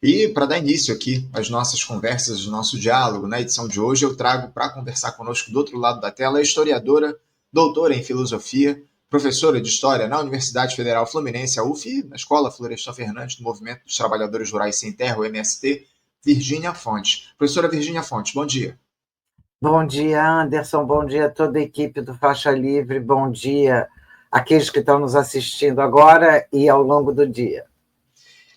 E para dar início aqui às nossas conversas, ao nosso diálogo, na edição de hoje, eu trago para conversar conosco do outro lado da tela a historiadora, doutora em filosofia, professora de história na Universidade Federal Fluminense, a UF, na Escola Florestan Fernandes, do Movimento dos Trabalhadores Rurais Sem Terra, o MST, Virgínia Fontes. Professora Virgínia Fontes, bom dia. Bom dia, Anderson. Bom dia a toda a equipe do Faixa Livre. Bom dia àqueles que estão nos assistindo agora e ao longo do dia.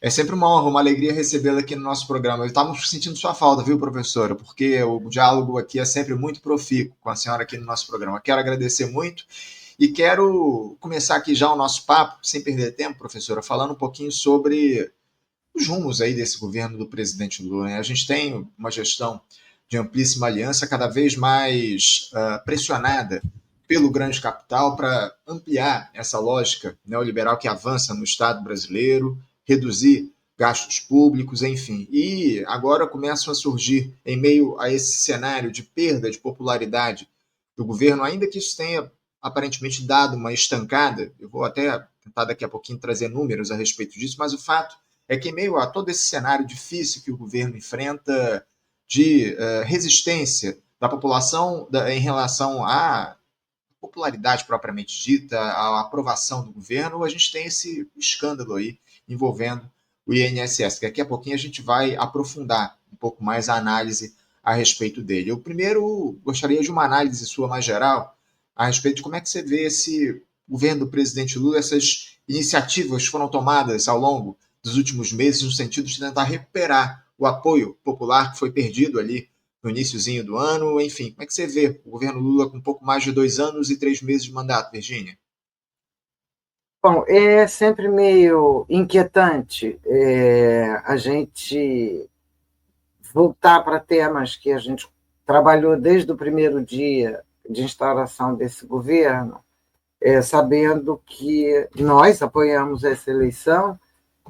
É sempre uma honra, uma alegria recebê-la aqui no nosso programa. Estávamos sentindo sua falta, viu, professora? Porque o diálogo aqui é sempre muito profícuo com a senhora aqui no nosso programa. Quero agradecer muito e quero começar aqui já o nosso papo, sem perder tempo, professora, falando um pouquinho sobre os rumos aí desse governo do presidente Lula, né? A gente tem uma gestão de amplíssima aliança, cada vez mais pressionada pelo grande capital para ampliar essa lógica neoliberal que avança no Estado brasileiro, reduzir gastos públicos, enfim. E agora começam a surgir, em meio a esse cenário de perda de popularidade do governo, ainda que isso tenha aparentemente dado uma estancada, eu vou até tentar daqui a pouquinho trazer números a respeito disso, mas o fato é que, em meio a todo esse cenário difícil que o governo enfrenta, de resistência da população em relação à popularidade propriamente dita, à aprovação do governo, a gente tem esse escândalo aí envolvendo o INSS, que daqui a pouquinho a gente vai aprofundar um pouco mais a análise a respeito dele. Eu primeiro gostaria de uma análise sua mais geral a respeito de como é que você vê esse governo do presidente Lula, essas iniciativas foram tomadas ao longo dos últimos meses no sentido de tentar recuperar o apoio popular que foi perdido ali no iniciozinho do ano, enfim, como é que você vê o governo Lula com um pouco mais de 2 anos e 3 meses de mandato, Virgínia? Bom, é sempre meio inquietante a gente voltar para temas que a gente trabalhou desde o primeiro dia de instauração desse governo, sabendo que nós apoiamos essa eleição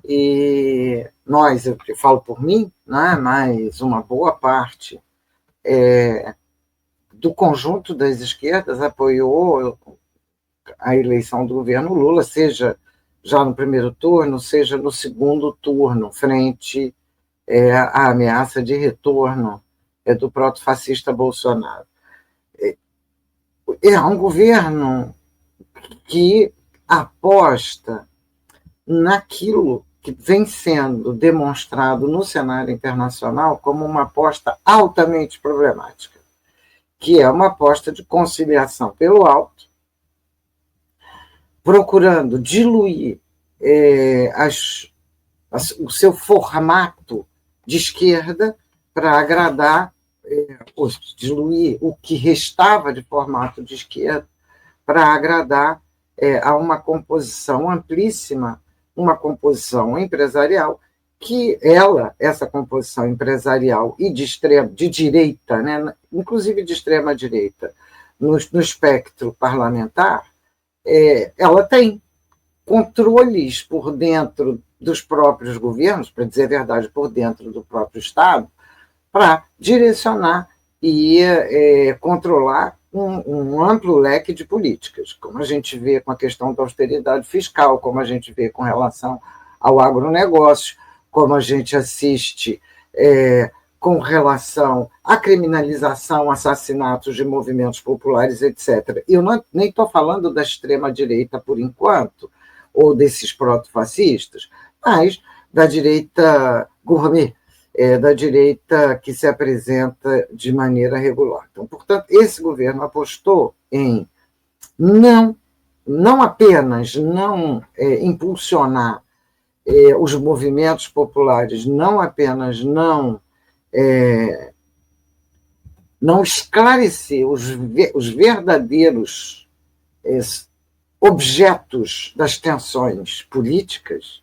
e nós, eu falo por mim, né, mas uma boa parte do conjunto das esquerdas apoiou a eleição do governo Lula, seja já no primeiro turno, seja no segundo turno, frente à ameaça de retorno do proto-fascista Bolsonaro. É um governo que aposta naquilo que vem sendo demonstrado no cenário internacional como uma aposta altamente problemática, que é uma aposta de conciliação pelo alto, procurando diluir o seu formato de esquerda para agradar, diluir o que restava de formato de esquerda para agradar a uma composição amplíssima, uma composição empresarial, que essa composição empresarial e de direita, né, inclusive de extrema-direita, no espectro parlamentar, ela tem controles por dentro dos próprios governos, para dizer a verdade, por dentro do próprio Estado, para direcionar e controlar um amplo leque de políticas, como a gente vê com a questão da austeridade fiscal, como a gente vê com relação ao agronegócio, como a gente assiste com relação à criminalização, assassinatos de movimentos populares, etc. Eu nem estou falando da extrema-direita por enquanto, ou desses proto-fascistas, mas da direita gourmet, da direita que se apresenta de maneira regular. Então, portanto, esse governo apostou em não apenas não impulsionar os movimentos populares, não apenas não esclarecer os verdadeiros objetos das tensões políticas,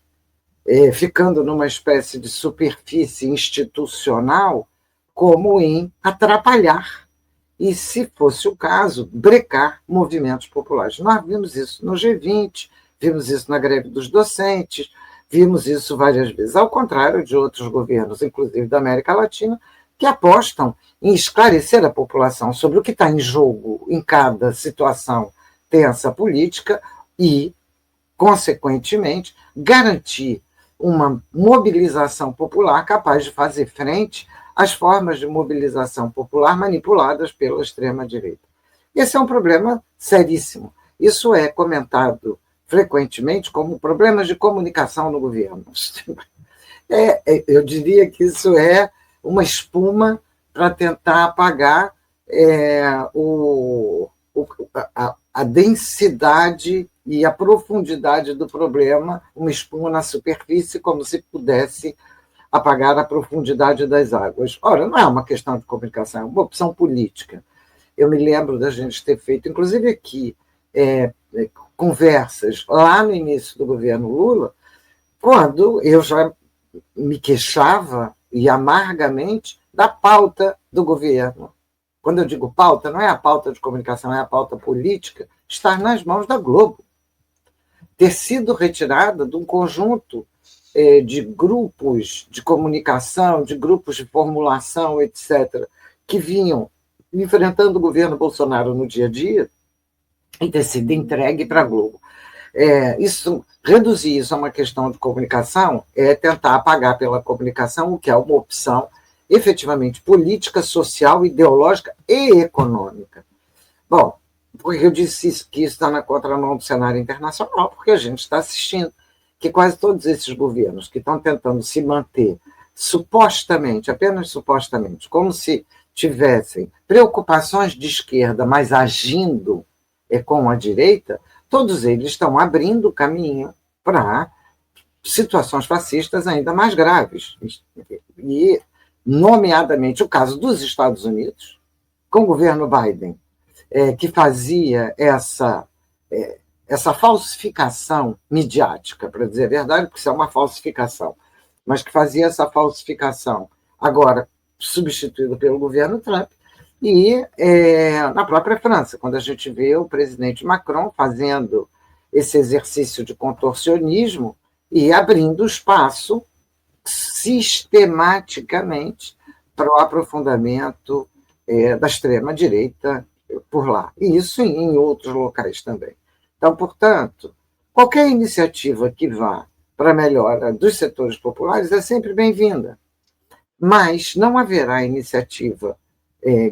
ficando numa espécie de superfície institucional, como em atrapalhar e, se fosse o caso, brecar movimentos populares. Nós vimos isso no G20, vimos isso na greve dos docentes, vimos isso várias vezes, ao contrário de outros governos, inclusive da América Latina, que apostam em esclarecer a população sobre o que está em jogo em cada situação tensa política e, consequentemente, garantir uma mobilização popular capaz de fazer frente às formas de mobilização popular manipuladas pela extrema-direita. Esse é um problema seríssimo. Isso é comentado frequentemente como problemas de comunicação no governo. Eu diria que isso é uma espuma para tentar apagar a densidade e a profundidade do problema, uma espuma na superfície, como se pudesse apagar a profundidade das águas. Ora, não é uma questão de comunicação, é uma opção política. Eu me lembro da gente ter feito, inclusive aqui, conversas lá no início do governo Lula, quando eu já me queixava, e amargamente, da pauta do governo. Quando eu digo pauta, não é a pauta de comunicação, é a pauta política, estar nas mãos da Globo. Ter sido retirada de um conjunto de grupos de comunicação, de grupos de formulação, etc., que vinham enfrentando o governo Bolsonaro no dia a dia, e ter sido entregue para a Globo. Reduzir isso a uma questão de comunicação é tentar apagar pela comunicação o que é uma opção efetivamente política, social, ideológica e econômica. Bom, porque eu disse que isso está na contramão do cenário internacional, porque a gente está assistindo que quase todos esses governos que estão tentando se manter supostamente, apenas supostamente, como se tivessem preocupações de esquerda, mas agindo com a direita, todos eles estão abrindo caminho para situações fascistas ainda mais graves. E, nomeadamente, o caso dos Estados Unidos, com o governo Biden, que fazia essa falsificação midiática, para dizer a verdade, porque isso é uma falsificação, mas que fazia essa falsificação, agora substituída pelo governo Trump, e na própria França, quando a gente vê o presidente Macron fazendo esse exercício de contorcionismo e abrindo espaço sistematicamente para o aprofundamento da extrema-direita por lá. E isso em outros locais também. Então, portanto, qualquer iniciativa que vá para a melhora dos setores populares é sempre bem-vinda. Mas não haverá iniciativa,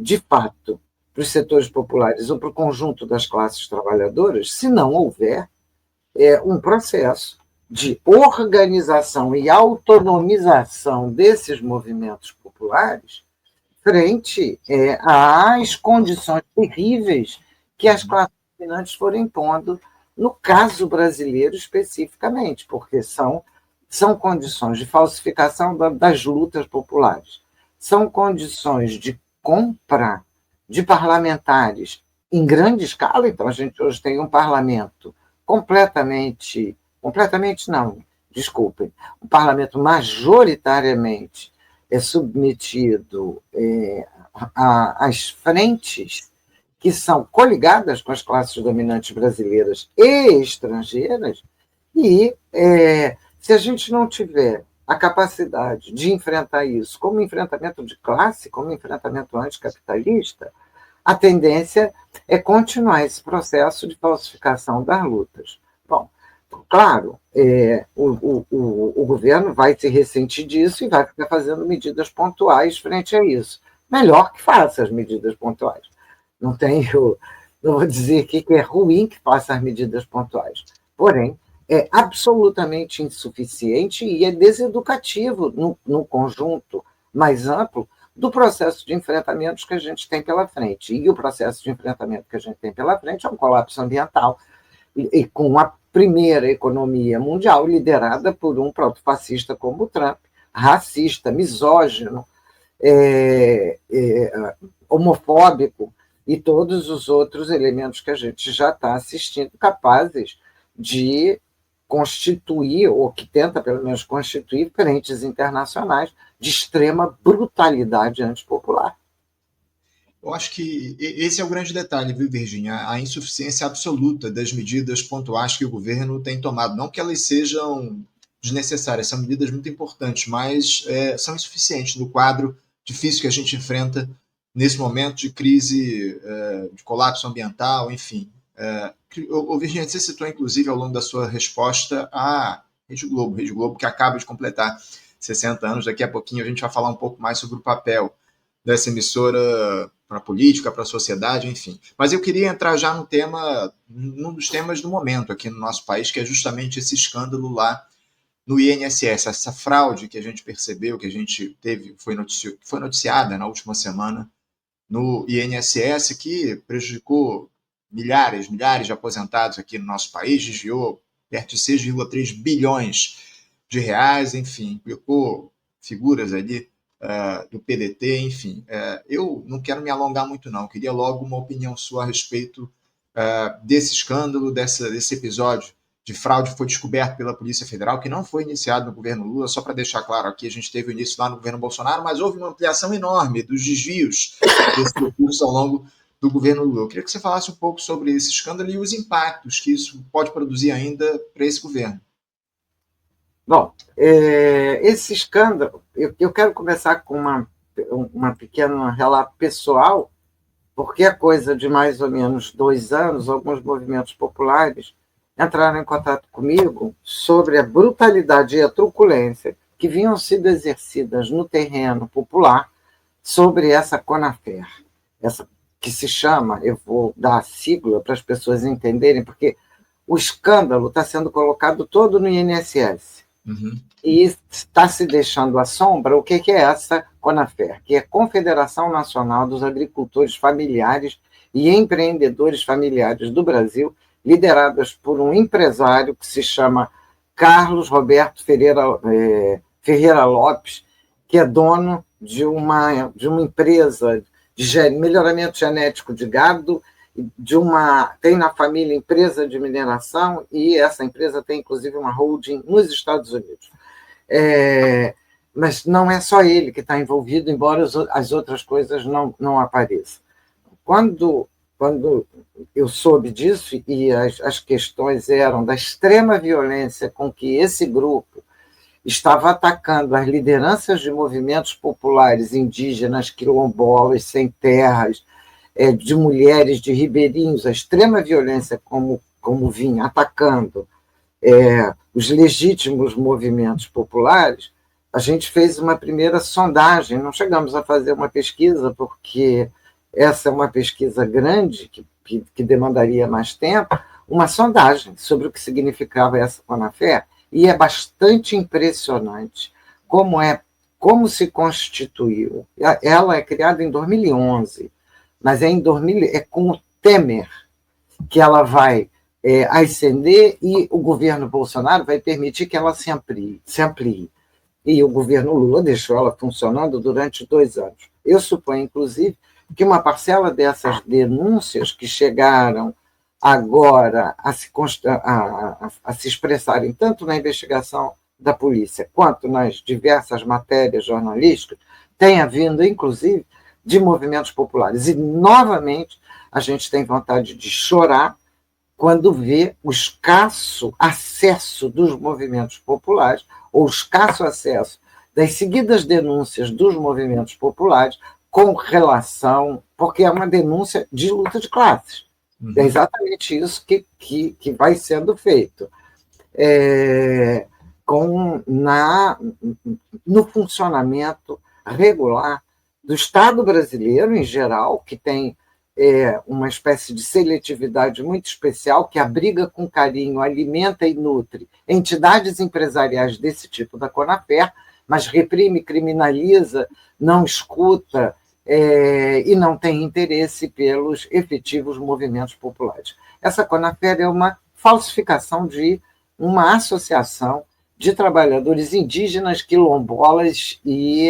de fato, para os setores populares ou para o conjunto das classes trabalhadoras, se não houver um processo de organização e autonomização desses movimentos populares frente às condições terríveis que as classes dominantes foram impondo, no caso brasileiro especificamente, porque são condições de falsificação das lutas populares, são condições de compra de parlamentares em grande escala. Então, a gente hoje tem um parlamento completamente não, desculpem, um parlamento majoritariamente submetido às frentes que são coligadas com as classes dominantes brasileiras e estrangeiras, e se a gente não tiver a capacidade de enfrentar isso como enfrentamento de classe, como enfrentamento anticapitalista, a tendência é continuar esse processo de falsificação das lutas. Bom, claro, o governo vai se ressentir disso e vai ficar fazendo medidas pontuais frente a isso. Melhor que faça as medidas pontuais. Não vou dizer aqui que é ruim que faça as medidas pontuais. Porém, é absolutamente insuficiente e é deseducativo no conjunto mais amplo do processo de enfrentamentos que a gente tem pela frente. E o processo de enfrentamento que a gente tem pela frente é um colapso ambiental, e com a primeira economia mundial liderada por um proto-fascista como o Trump, racista, misógino, homofóbico e todos os outros elementos que a gente já está assistindo, capazes de constituir, ou que tenta pelo menos constituir, frentes internacionais de extrema brutalidade antipopular. Eu acho que esse é o grande detalhe, viu, Virginia? A insuficiência absoluta das medidas pontuais que o governo tem tomado. Não que elas sejam desnecessárias, são medidas muito importantes, mas são insuficientes no quadro difícil que a gente enfrenta nesse momento de crise, de colapso ambiental, enfim. Virginia, você citou, inclusive, ao longo da sua resposta, a Rede Globo, que acaba de completar 60 anos. Daqui a pouquinho a gente vai falar um pouco mais sobre o papel dessa emissora para a política, para a sociedade, enfim. Mas eu queria entrar já no tema, num dos temas do momento aqui no nosso país, que é justamente esse escândalo lá no INSS, essa fraude que a gente percebeu, que a gente teve, foi noticiada na última semana no INSS, que prejudicou milhares de aposentados aqui no nosso país, desviou perto de 6,3 bilhões de reais, enfim, implicou figuras ali do PDT, enfim. Eu não quero me alongar muito, não. Queria logo uma opinião sua a respeito desse escândalo, desse episódio de fraude que foi descoberto pela Polícia Federal, que não foi iniciado no governo Lula, só para deixar claro aqui, a gente teve o início lá no governo Bolsonaro, mas houve uma ampliação enorme dos desvios desse recurso ao longo do governo Lula. Eu queria que você falasse um pouco sobre esse escândalo e os impactos que isso pode produzir ainda para esse governo. Bom, esse escândalo, eu quero começar com uma pequena relato pessoal, porque é coisa de mais ou menos 2 anos, alguns movimentos populares entraram em contato comigo sobre a brutalidade e a truculência que vinham sendo exercidas no terreno popular sobre essa Conafer, essa que se chama, eu vou dar a sigla para as pessoas entenderem, porque o escândalo está sendo colocado todo no INSS. Uhum. E está se deixando à sombra o que é essa Conafer, que é a Confederação Nacional dos Agricultores Familiares e Empreendedores Familiares do Brasil, lideradas por um empresário que se chama Carlos Roberto Ferreira Lopes, que é dono de uma empresa de melhoramento genético de gado, tem na família empresa de mineração, e essa empresa tem, inclusive, uma holding nos Estados Unidos. Mas não é só ele que está envolvido, embora as outras coisas não apareçam. Quando eu soube disso, e as questões eram da extrema violência com que esse grupo estava atacando as lideranças de movimentos populares indígenas, quilombolas, sem terras, de mulheres, de ribeirinhos, a extrema violência como vinha atacando os legítimos movimentos populares, a gente fez uma primeira sondagem, não chegamos a fazer uma pesquisa, porque essa é uma pesquisa grande, que demandaria mais tempo, uma sondagem sobre o que significava essa Conafer, e é bastante impressionante como se constituiu. Ela é criada em 2011, mas é com o Temer que ela vai ascender, e o governo Bolsonaro vai permitir que ela se amplie. E o governo Lula deixou ela funcionando durante 2 anos. Eu suponho, inclusive, que uma parcela dessas denúncias que chegaram agora a se expressarem tanto na investigação da polícia quanto nas diversas matérias jornalísticas tenha vindo, inclusive, de movimentos populares. E, novamente, a gente tem vontade de chorar quando vê o escasso acesso dos movimentos populares, ou o escasso acesso das seguidas denúncias dos movimentos populares com relação, porque é uma denúncia de luta de classes. Uhum. É exatamente isso que vai sendo feito. No funcionamento regular do Estado brasileiro, em geral, que tem uma espécie de seletividade muito especial, que abriga com carinho, alimenta e nutre entidades empresariais desse tipo da Conafer, mas reprime, criminaliza, não escuta, e não tem interesse pelos efetivos movimentos populares. Essa Conafer é uma falsificação de uma associação de trabalhadores indígenas, quilombolas e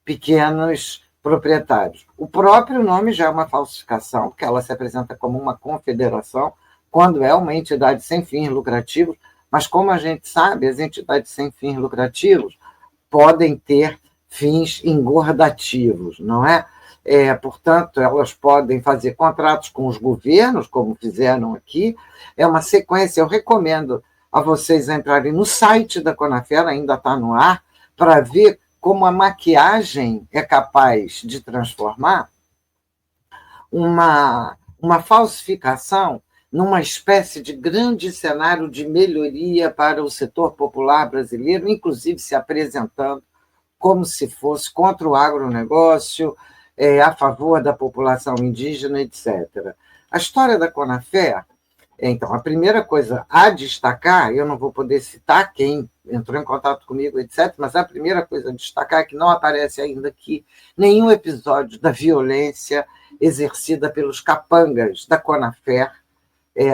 pequenos proprietários. O próprio nome já é uma falsificação, porque ela se apresenta como uma confederação, quando é uma entidade sem fins lucrativos, mas, como a gente sabe, as entidades sem fins lucrativos podem ter fins engordativos, não é? Portanto, elas podem fazer contratos com os governos, como fizeram aqui. É uma sequência. Eu recomendo a vocês entrarem no site da Conafer, ainda está no ar, para ver como a maquiagem é capaz de transformar uma falsificação numa espécie de grande cenário de melhoria para o setor popular brasileiro, inclusive se apresentando como se fosse contra o agronegócio, a favor da população indígena, etc. A história da Conafé, então, a primeira coisa a destacar, eu não vou poder citar quem entrou em contato comigo, etc., mas a primeira coisa a destacar é que não aparece ainda aqui nenhum episódio da violência exercida pelos capangas da Conafé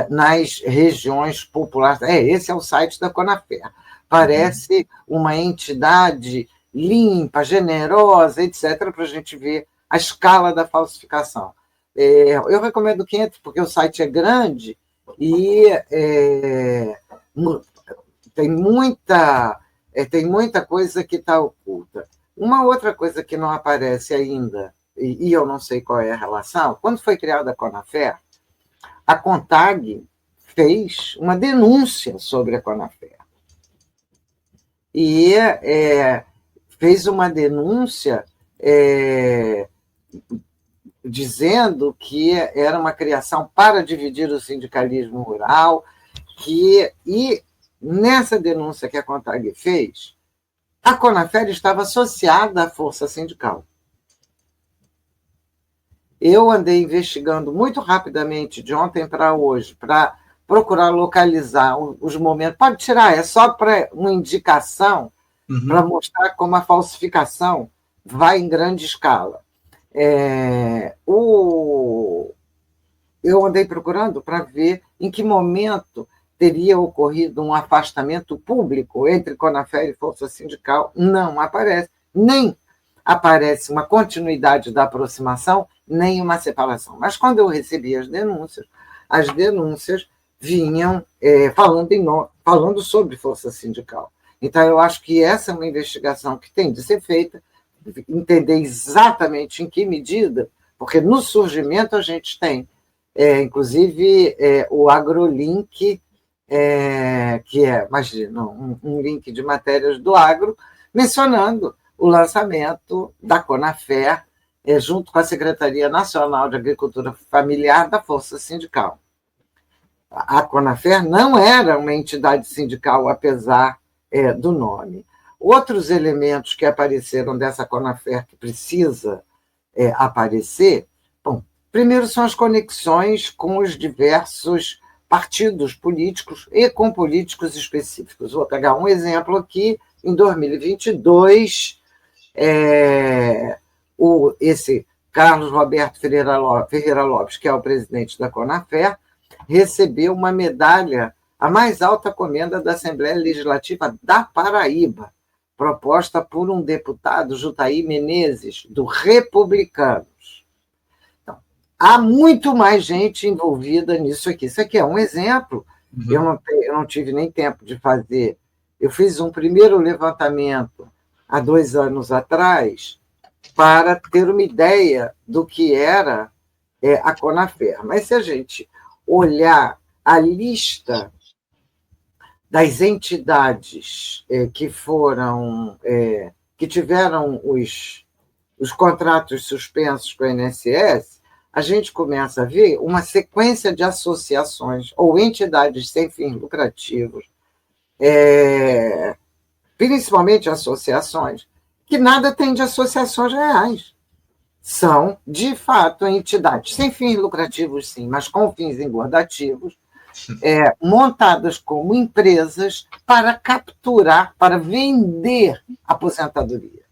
nas regiões populares. Esse é o site da Conafé. Parece uma entidade limpa, generosa, etc., para a gente ver a escala da falsificação. Eu recomendo que entre, porque o site é grande e tem muita coisa que está oculta. Uma outra coisa que não aparece ainda, e eu não sei qual é a relação, quando foi criada a Conafé, a CONTAG fez uma denúncia sobre a Conafé. E fez uma denúncia dizendo que era uma criação para dividir o sindicalismo rural, e nessa denúncia que a CONTAG fez, a Conafé estava associada à força sindical. Eu andei investigando muito rapidamente, de ontem para hoje, para procurar localizar os momentos. Pode tirar, é só para uma indicação, para mostrar como a falsificação vai em grande escala. Eu andei procurando para ver em que momento teria ocorrido um afastamento público entre Conafé e força sindical. Não aparece, nem aparece uma continuidade da aproximação, nem uma separação. Mas quando eu recebi as denúncias vinham falando sobre força sindical. Então, eu acho que essa é uma investigação que tem de ser feita, entender exatamente em que medida, porque no surgimento a gente tem, inclusive, o AgroLink, que é, imagina, um link de matérias do agro, mencionando o lançamento da Conafé, junto com a Secretaria Nacional de Agricultura Familiar da Força Sindical. A Conafé não era uma entidade sindical, apesar do nome. Outros elementos que apareceram dessa Conafé que precisa aparecer, bom, primeiro são as conexões com os diversos partidos políticos e com políticos específicos. Vou pegar um exemplo aqui, em 2022, esse Carlos Roberto Ferreira Lopes, que é o presidente da Conafé, recebeu uma medalha, a mais alta comenda da Assembleia Legislativa da Paraíba, proposta por um deputado, Jutaí Menezes, do Republicanos. Então, há muito mais gente envolvida nisso aqui. Isso aqui é um exemplo. Eu não tive nem tempo de fazer. Eu fiz um primeiro levantamento há 2 anos atrás para ter uma ideia do que era a Conafé. Mas se a gente olhar a lista das entidades que tiveram os contratos suspensos com o INSS, a gente começa a ver uma sequência de associações ou entidades sem fins lucrativos, principalmente associações, que nada tem de associações reais. São, de fato, entidades sem fins lucrativos, sim, mas com fins engordativos, montadas como empresas para capturar, para vender aposentadoria.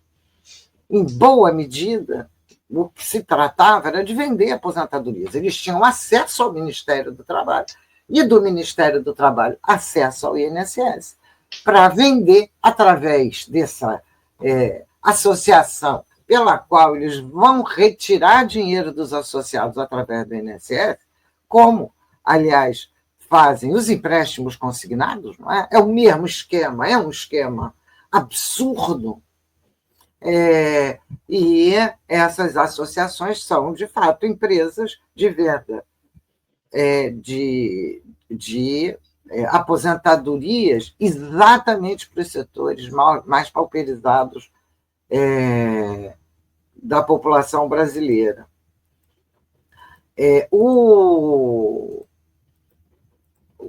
Em boa medida, o que se tratava era de vender aposentadorias. Eles tinham acesso ao Ministério do Trabalho e do Ministério do Trabalho acesso ao INSS para vender através dessa associação pela qual eles vão retirar dinheiro dos associados através do INSS, como, aliás, fazem os empréstimos consignados, não é? É o mesmo esquema, é um esquema absurdo. E essas associações são, de fato, empresas de venda de aposentadorias exatamente para os setores mais pauperizados da população brasileira.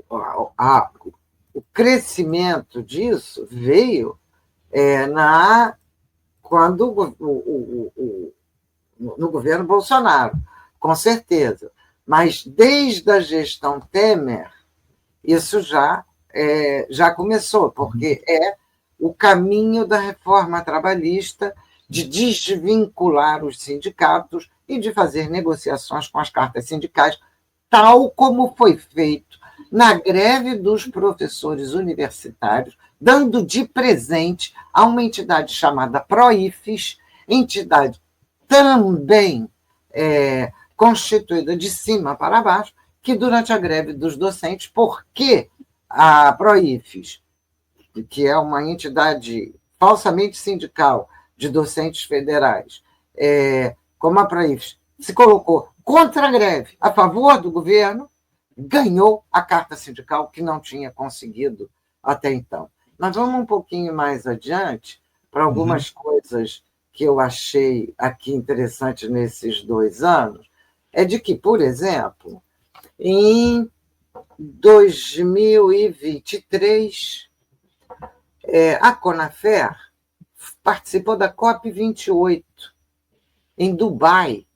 o crescimento disso veio quando no governo Bolsonaro, com certeza. Mas desde a gestão Temer, isso já começou, porque é o caminho da reforma trabalhista de desvincular os sindicatos e de fazer negociações com as cartas sindicais, tal como foi feito na greve dos professores universitários, dando de presente a uma entidade chamada PROIFES, entidade também constituída de cima para baixo, que durante a greve dos docentes, porque a PROIFES, que é uma entidade falsamente sindical de docentes federais, como a PROIFES se colocou contra a greve, a favor do governo, ganhou a carta sindical que não tinha conseguido até então. Mas vamos um pouquinho mais adiante para algumas coisas que eu achei aqui interessantes nesses 2 anos, é de que, por exemplo, em 2023, a Conafer participou da COP28 em Dubai,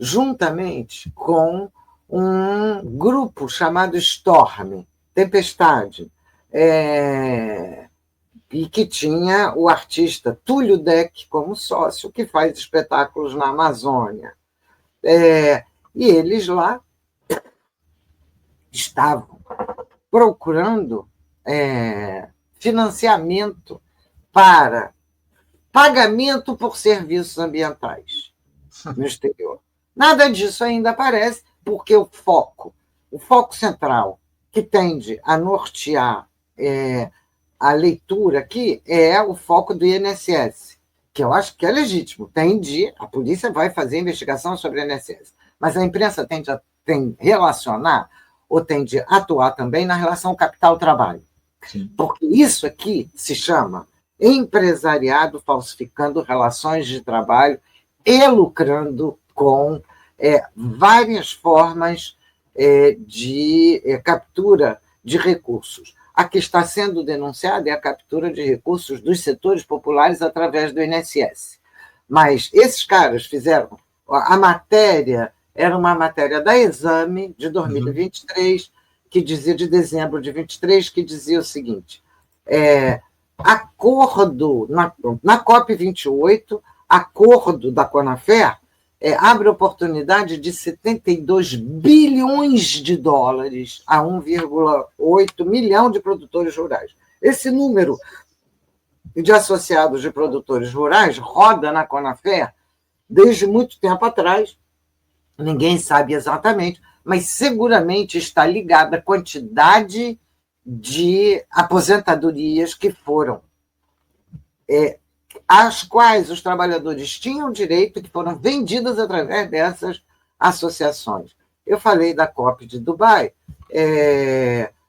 juntamente com um grupo chamado Storm, Tempestade, e que tinha o artista Túlio Deck como sócio, que faz espetáculos na Amazônia. E eles lá estavam procurando financiamento para pagamento por serviços ambientais no exterior. Nada disso ainda aparece, porque o foco central que tende a nortear a leitura aqui é o foco do INSS, que eu acho que é legítimo. A polícia vai fazer investigação sobre o INSS, mas a imprensa tende a relacionar ou tende a atuar também na relação capital-trabalho. Sim. Porque isso aqui se chama empresariado falsificando relações de trabalho e lucrando com várias formas de captura de recursos. A que está sendo denunciada é a captura de recursos dos setores populares através do INSS. Mas esses caras fizeram... A matéria era uma matéria da Exame, de 2023, que dizia, de dezembro de 23, que dizia o seguinte: acordo, na COP28, acordo da Conafer abre oportunidade de 72 bilhões de dólares a 1,8 milhão de produtores rurais. Esse número de associados de produtores rurais roda na Conafer desde muito tempo atrás, ninguém sabe exatamente, mas seguramente está ligada à quantidade de aposentadorias que foram às quais os trabalhadores tinham direito, que foram vendidas através dessas associações. Eu falei da COP de Dubai.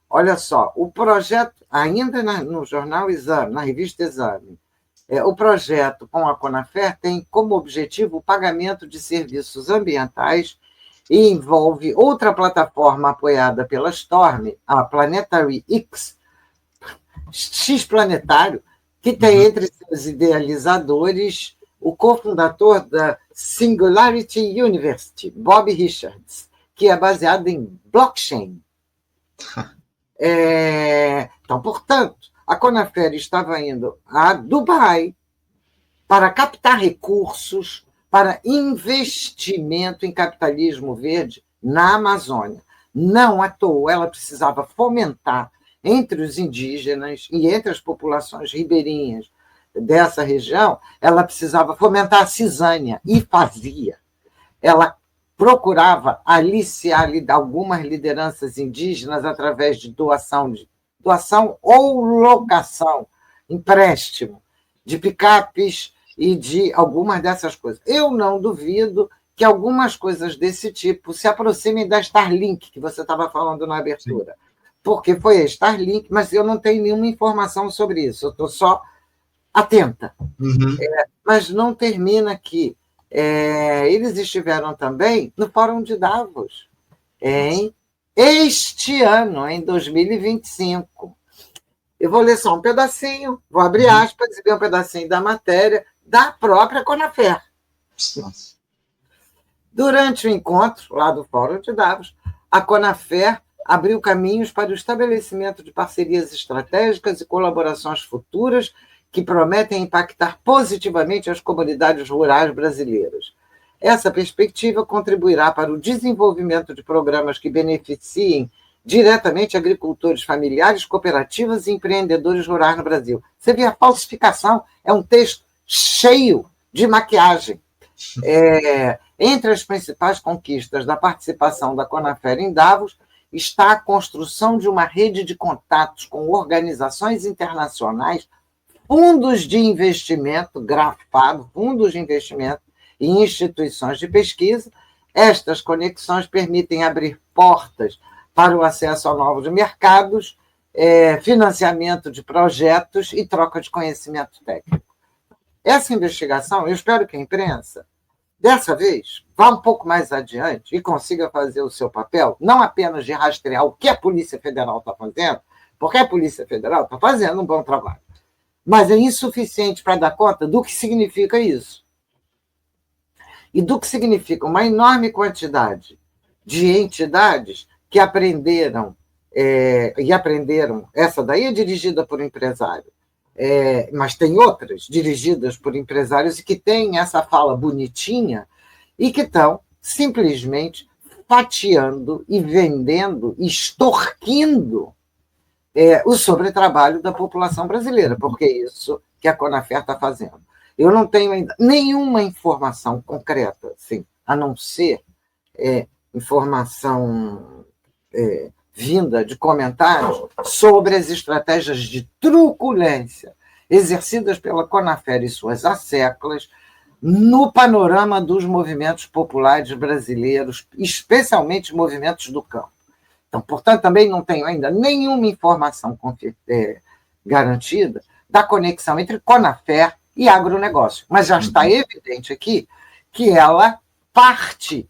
Olha só, o projeto, ainda no jornal Exame, na revista Exame, o projeto com a Conafer tem como objetivo o pagamento de serviços ambientais e envolve outra plataforma apoiada pela Storm, a Planetary X Planetário, que tem entre seus idealizadores o cofundador da Singularity University, Bob Richards, que é baseado em blockchain. Então, portanto, a Conafer estava indo a Dubai para captar recursos para investimento em capitalismo verde na Amazônia. Não à toa, ela precisava fomentar entre os indígenas e entre as populações ribeirinhas dessa região, ela precisava fomentar a cisânia, e fazia. Ela procurava aliciar algumas lideranças indígenas através de doação ou locação, empréstimo, de picapes e de algumas dessas coisas. Eu não duvido que algumas coisas desse tipo se aproximem da Starlink, que você estava falando na abertura. Sim. Porque foi a Starlink, mas eu não tenho nenhuma informação sobre isso, eu estou só atenta. Mas não termina aqui. Eles estiveram também no Fórum de Davos, em este ano, em 2025. Eu vou ler só um pedacinho, vou abrir aspas e ler um pedacinho da matéria da própria Conafer. Nossa. Durante o encontro, lá do Fórum de Davos, a Conafer abriu caminhos para o estabelecimento de parcerias estratégicas e colaborações futuras que prometem impactar positivamente as comunidades rurais brasileiras. Essa perspectiva contribuirá para o desenvolvimento de programas que beneficiem diretamente agricultores familiares, cooperativas e empreendedores rurais no Brasil. Você vê, a falsificação é um texto cheio de maquiagem. Entre as principais conquistas da participação da Conafer em Davos está a construção de uma rede de contatos com organizações internacionais, fundos de investimento, grafado, fundos de investimento e instituições de pesquisa. Estas conexões permitem abrir portas para o acesso a novos mercados, financiamento de projetos e troca de conhecimento técnico. Essa investigação, eu espero que a imprensa, dessa vez, vá um pouco mais adiante e consiga fazer o seu papel, não apenas de rastrear o que a Polícia Federal está fazendo, porque a Polícia Federal está fazendo um bom trabalho, mas é insuficiente para dar conta do que significa isso. E do que significa uma enorme quantidade de entidades que aprenderam, essa daí é dirigida por empresário, mas tem outras dirigidas por empresários e que têm essa fala bonitinha e que estão simplesmente fatiando e vendendo, extorquindo o sobretrabalho da população brasileira, porque é isso que a Conafer está fazendo. Eu não tenho ainda nenhuma informação concreta, assim, a não ser informação vinda de comentários sobre as estratégias de truculência exercidas pela Conafer e suas asseclas no panorama dos movimentos populares brasileiros, especialmente movimentos do campo. Então, portanto, também não tenho ainda nenhuma informação garantida da conexão entre Conafer e agronegócio, mas já está evidente aqui que ela parte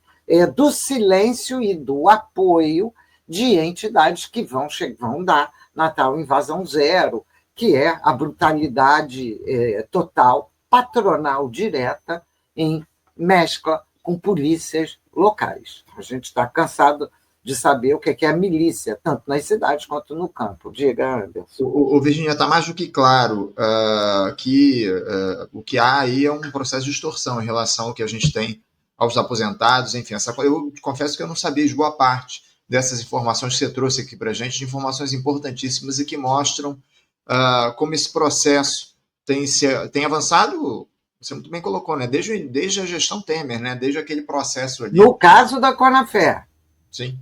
do silêncio e do apoio de entidades que vão dar na tal invasão zero, que é a brutalidade total, patronal direta, em mescla com polícias locais. A gente está cansado de saber o que é a milícia, tanto nas cidades quanto no campo. Diga, Anderson. O Virginia, está mais do que claro que o que há aí é um processo de extorsão em relação ao que a gente tem aos aposentados, enfim. Eu confesso que eu não sabia de boa parte dessas informações que você trouxe aqui para a gente, de informações importantíssimas e que mostram como esse processo tem avançado, você muito bem colocou, né? Desde a gestão Temer, né? Desde aquele processo ali. No caso da Conafer. Sim.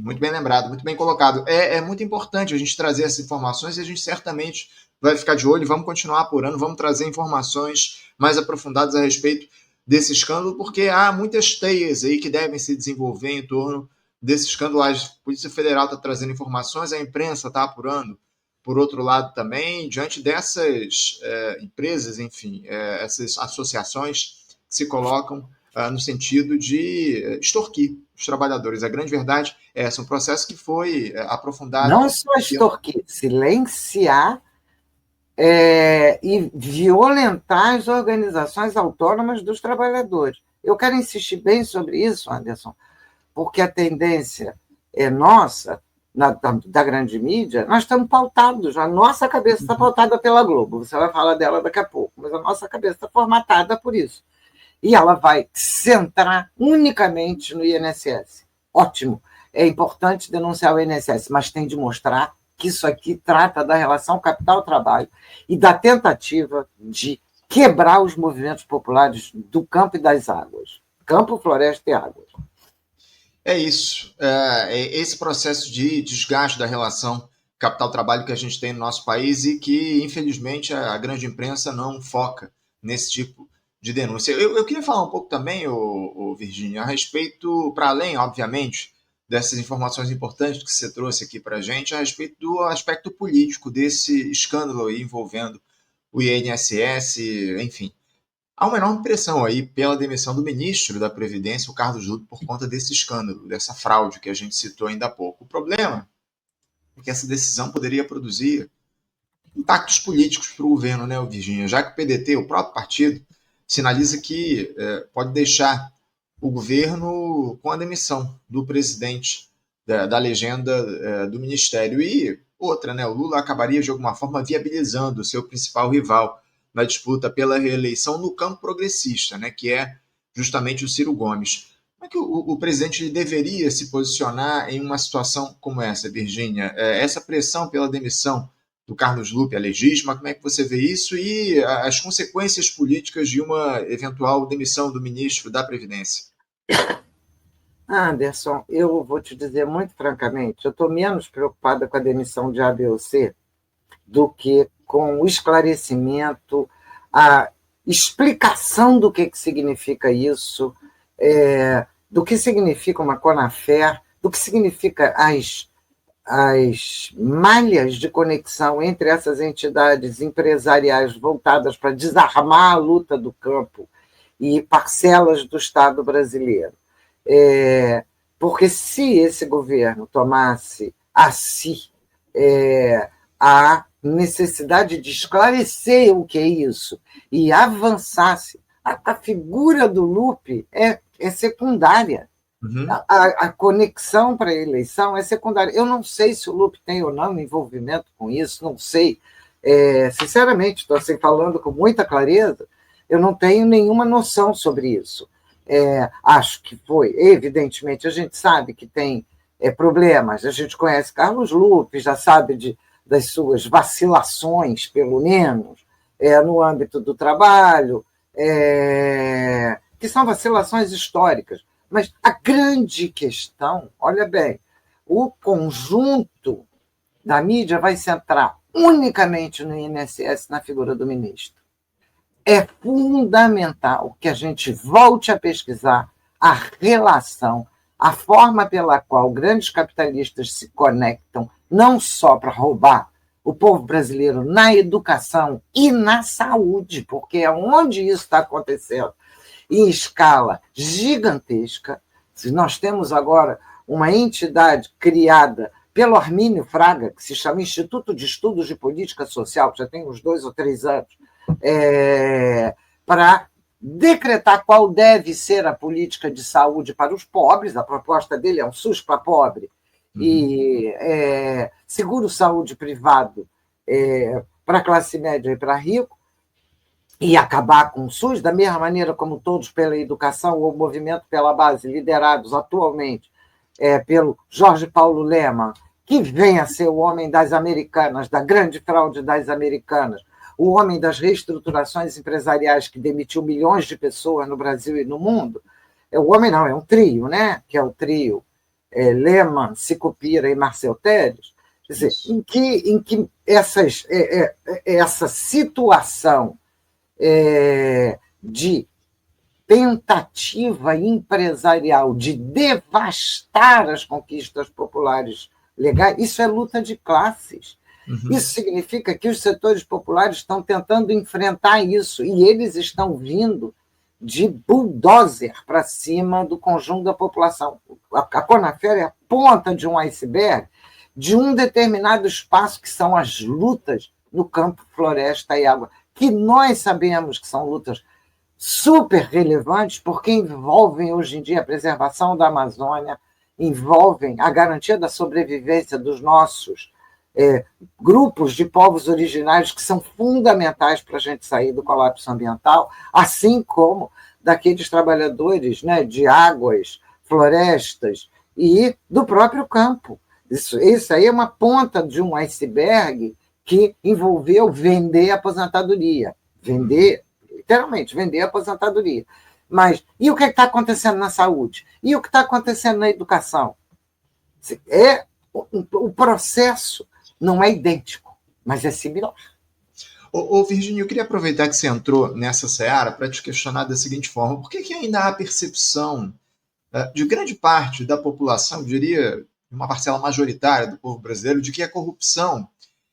Muito bem lembrado, muito bem colocado. É muito importante a gente trazer essas informações e a gente certamente vai ficar de olho, vamos continuar apurando, vamos trazer informações mais aprofundadas a respeito desse escândalo, porque há muitas teias aí que devem se desenvolver em torno desse escândalo. A Polícia Federal está trazendo informações, a imprensa está apurando, por outro lado também, diante dessas empresas, enfim, essas associações que se colocam no sentido de extorquir os trabalhadores. A grande verdade é esse, um processo que foi aprofundado. Não só extorquir, silenciar e violentar as organizações autônomas dos trabalhadores. Eu quero insistir bem sobre isso, Anderson, porque a tendência nossa, da grande mídia, nós estamos pautados, a nossa cabeça está pautada pela Globo, você vai falar dela daqui a pouco, mas a nossa cabeça está formatada por isso. E ela vai centrar unicamente no INSS. Ótimo, é importante denunciar o INSS, mas tem de mostrar que isso aqui trata da relação capital-trabalho e da tentativa de quebrar os movimentos populares do campo e das águas. Campo, floresta e águas. É isso. Esse processo de desgaste da relação capital-trabalho que a gente tem no nosso país e que, infelizmente, a grande imprensa não foca nesse tipo de denúncia. Eu queria falar um pouco também, Virginia, a respeito, para além, obviamente, dessas informações importantes que você trouxe aqui para a gente, a respeito do aspecto político desse escândalo aí envolvendo o INSS, enfim. Há uma enorme pressão aí pela demissão do ministro da Previdência, o Carlos Lupe, por conta desse escândalo, dessa fraude que a gente citou ainda há pouco. O problema é que essa decisão poderia produzir impactos políticos para o governo, né, Virginia? Já que o PDT, o próprio partido, sinaliza que pode deixar o governo com a demissão do presidente da legenda do ministério. E outra, né, o Lula acabaria de alguma forma viabilizando o seu principal rival na disputa pela reeleição no campo progressista, né, que é justamente o Ciro Gomes. Como é que o presidente deveria se posicionar em uma situação como essa, Virginia? Essa pressão pela demissão do Carlos Lupe é legítima? Como é que você vê isso? E as consequências políticas de uma eventual demissão do ministro da Previdência? Anderson, eu vou te dizer muito francamente, eu estou menos preocupada com a demissão de A, B ou C do que com o esclarecimento, a explicação do que significa isso, do que significa uma Conafer, do que significa as malhas de conexão entre essas entidades empresariais voltadas para desarmar a luta do campo e parcelas do Estado brasileiro. Porque se esse governo tomasse a si a necessidade de esclarecer o que é isso e avançasse, a figura do Lupe é secundária. Uhum. A conexão para a eleição é secundária. Eu não sei se o Lupe tem ou não envolvimento com isso, não sei. Sinceramente, estou assim, falando com muita clareza, eu não tenho nenhuma noção sobre isso. Acho que foi, evidentemente, a gente sabe que tem problemas, a gente conhece Carlos Lupe, já sabe das suas vacilações, pelo menos, no âmbito do trabalho, que são vacilações históricas. Mas a grande questão, olha bem, o conjunto da mídia vai centrar unicamente no INSS, na figura do ministro. É fundamental que a gente volte a pesquisar a relação, a forma pela qual grandes capitalistas se conectam, não só para roubar o povo brasileiro na educação e na saúde, porque é onde isso está acontecendo, em escala gigantesca. Nós temos agora uma entidade criada pelo Armínio Fraga, que se chama Instituto de Estudos de Política Social, que já tem uns 2 ou 3 anos, para decretar qual deve ser a política de saúde para os pobres. A proposta dele é um SUS para pobre, e seguro-saúde privado para classe média e para rico, e acabar com o SUS, da mesma maneira como Todos pela Educação, ou o Movimento pela Base, liderados atualmente pelo Jorge Paulo Lemann, que vem a ser o homem das Americanas, da grande fraude das Americanas, o homem das reestruturações empresariais que demitiu milhões de pessoas no Brasil e no mundo. O homem não, é um trio, né? Que é o trio Lemann, Sicupira e Marcel Telles. Quer dizer, em que essa situação de tentativa empresarial de devastar as conquistas populares legais, isso é luta de classes. Uhum. Isso significa que os setores populares estão tentando enfrentar isso, e eles estão vindo de bulldozer para cima do conjunto da população. A Conafer é a ponta de um iceberg de um determinado espaço, que são as lutas no campo, floresta e água, que nós sabemos que são lutas super relevantes, porque envolvem hoje em dia a preservação da Amazônia, envolvem a garantia da sobrevivência dos nossos grupos de povos originários, que são fundamentais para a gente sair do colapso ambiental, assim como daqueles trabalhadores, né, de águas, florestas e do próprio campo. Isso aí é uma ponta de um iceberg que envolveu vender a aposentadoria, literalmente, vender a aposentadoria. Mas e o que está acontecendo na saúde? E o que está acontecendo na educação? O processo não é idêntico, mas é similar. Virginia, eu queria aproveitar que você entrou nessa seara para te questionar da seguinte forma: por que ainda há percepção de grande parte da população, eu diria uma parcela majoritária do povo brasileiro, de que a corrupção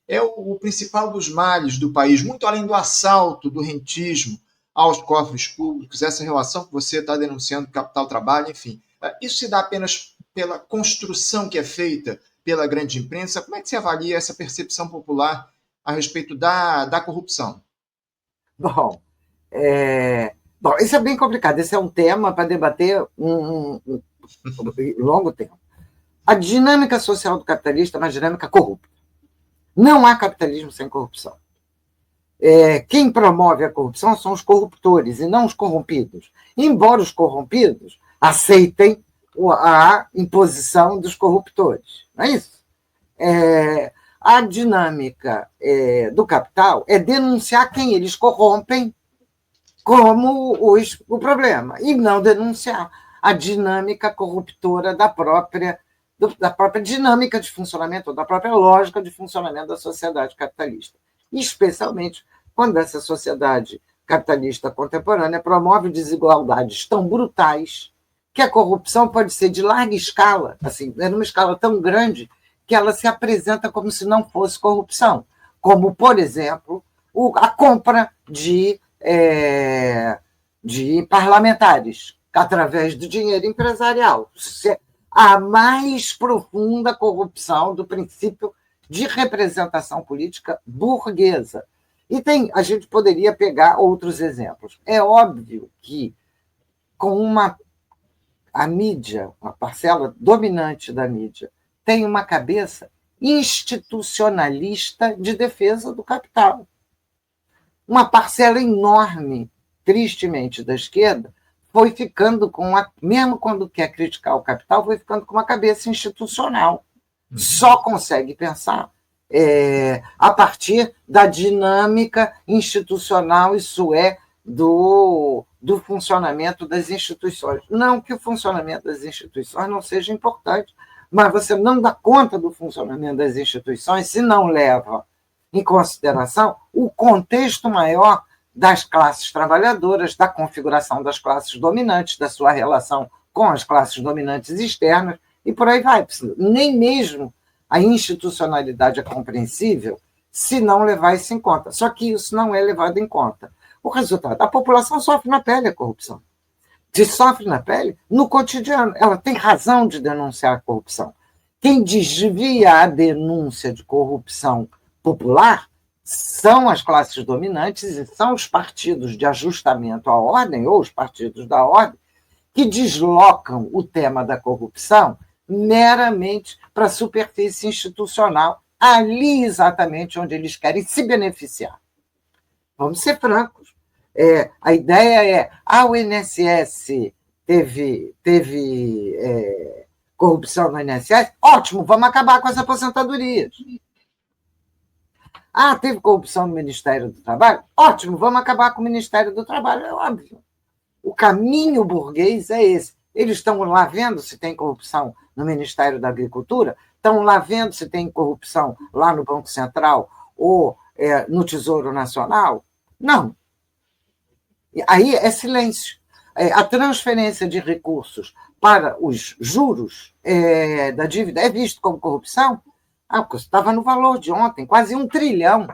é o principal dos males do país, muito além do assalto, do rentismo, aos cofres públicos, essa relação que você está denunciando, capital-trabalho, enfim. Isso se dá apenas pela construção que é feita pela grande imprensa? Como é que você avalia essa percepção popular a respeito da corrupção? Bom, bom, isso é bem complicado. Esse é um tema para debater um longo tempo. A dinâmica social do capitalista é uma dinâmica corrupta. Não há capitalismo sem corrupção. Quem promove a corrupção são os corruptores e não os corrompidos. Embora os corrompidos aceitem a imposição dos corruptores. Não é isso? A dinâmica do capital é denunciar quem eles corrompem como o problema, e não denunciar a dinâmica corruptora da própria dinâmica de funcionamento, da própria lógica de funcionamento da sociedade capitalista. Especialmente quando essa sociedade capitalista contemporânea promove desigualdades tão brutais que a corrupção pode ser de larga escala, assim, numa escala tão grande que ela se apresenta como se não fosse corrupção, como, por exemplo, a compra de parlamentares através do dinheiro empresarial. A mais profunda corrupção do princípio de representação política burguesa. E a gente poderia pegar outros exemplos. É óbvio que a mídia, uma parcela dominante da mídia, tem uma cabeça institucionalista de defesa do capital. Uma parcela enorme, tristemente, da esquerda, foi ficando mesmo quando quer criticar o capital, foi ficando com uma cabeça institucional. Só consegue pensar a partir da dinâmica institucional, isso é, do funcionamento das instituições. Não que o funcionamento das instituições não seja importante, mas você não dá conta do funcionamento das instituições se não leva em consideração o contexto maior das classes trabalhadoras, da configuração das classes dominantes, da sua relação com as classes dominantes externas, e por aí vai. Nem mesmo a institucionalidade é compreensível se não levar isso em conta. Só que isso não é levado em conta. O resultado, a população sofre na pele a corrupção. Sofre na pele no cotidiano. Ela tem razão de denunciar a corrupção. Quem desvia a denúncia de corrupção popular são as classes dominantes e são os partidos de ajustamento à ordem, ou os partidos da ordem, que deslocam o tema da corrupção meramente para a superfície institucional, ali exatamente onde eles querem se beneficiar. Vamos ser francos. A ideia o INSS teve corrupção no INSS, ótimo, vamos acabar com as aposentadorias. Teve corrupção no Ministério do Trabalho? Ótimo, vamos acabar com o Ministério do Trabalho, é óbvio. O caminho burguês é esse. Eles estão lá vendo se tem corrupção no Ministério da Agricultura, estão lá vendo se tem corrupção lá no Banco Central ou no Tesouro Nacional? Não. Aí é silêncio. A transferência de recursos para os juros da dívida é visto como corrupção? Porque estava no valor de ontem, quase 1 trilhão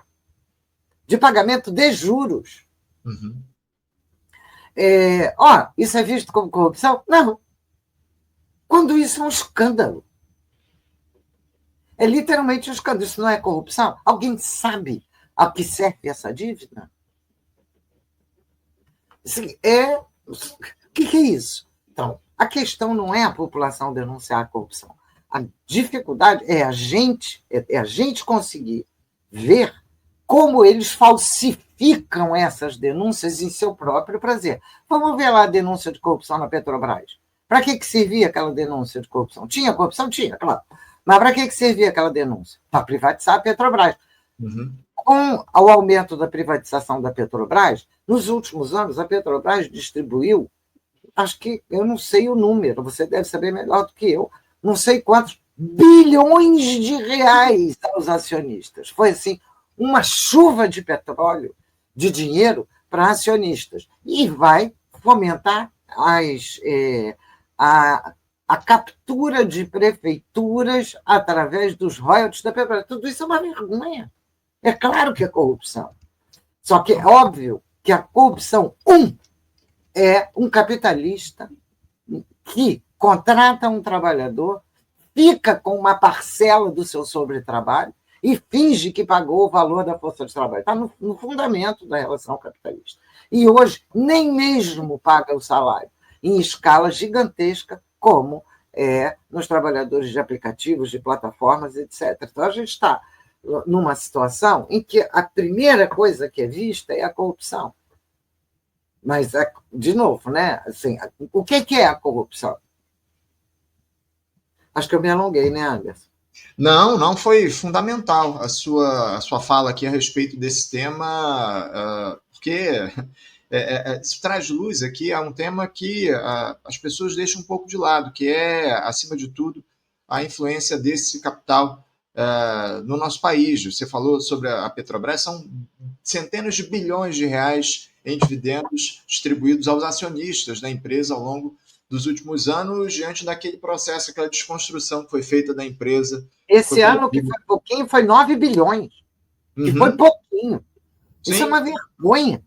de pagamento de juros. Uhum. Isso é visto como corrupção? Não. Quando isso é um escândalo. É literalmente um escândalo. Isso não é corrupção? Alguém sabe a que serve essa dívida? O que é isso? Então, a questão não é a população denunciar a corrupção. A dificuldade é a gente conseguir ver como eles falsificam essas denúncias em seu próprio prazer. Vamos ver lá a denúncia de corrupção na Petrobras. Para que servia aquela denúncia de corrupção? Tinha corrupção? Tinha, claro. Mas para que servia aquela denúncia? Para privatizar a Petrobras. Uhum. Com o aumento da privatização da Petrobras, nos últimos anos, a Petrobras distribuiu, acho que, eu não sei o número, você deve saber melhor do que eu, não sei quantos bilhões de reais aos acionistas. Foi, assim, uma chuva de petróleo, de dinheiro para acionistas. E vai fomentar a captura de prefeituras através dos royalties da Petrobras. Tudo isso é uma vergonha. É claro que é corrupção. Só que é óbvio que a corrupção, é um capitalista que contrata um trabalhador, fica com uma parcela do seu sobretrabalho e finge que pagou o valor da força de trabalho. Está no fundamento da relação capitalista. E hoje nem mesmo paga o salário, em escala gigantesca, como nos trabalhadores de aplicativos, de plataformas, etc. Então, a gente está numa situação em que a primeira coisa que é vista é a corrupção. Mas, de novo, né? Assim, o que é a corrupção? Acho que eu me alonguei, né, Anderson? Não, foi fundamental a sua fala aqui a respeito desse tema, porque isso traz luz aqui a um tema que as pessoas deixam um pouco de lado, que é, acima de tudo, a influência desse capital no nosso país. Você falou sobre a Petrobras, são centenas de bilhões de reais em dividendos distribuídos aos acionistas da empresa ao longo dos últimos anos, diante daquele processo, aquela desconstrução que foi feita da empresa. Esse ano, que foi pouquinho, foi 9 bilhões, que foi pouquinho. Isso Sim. é uma vergonha.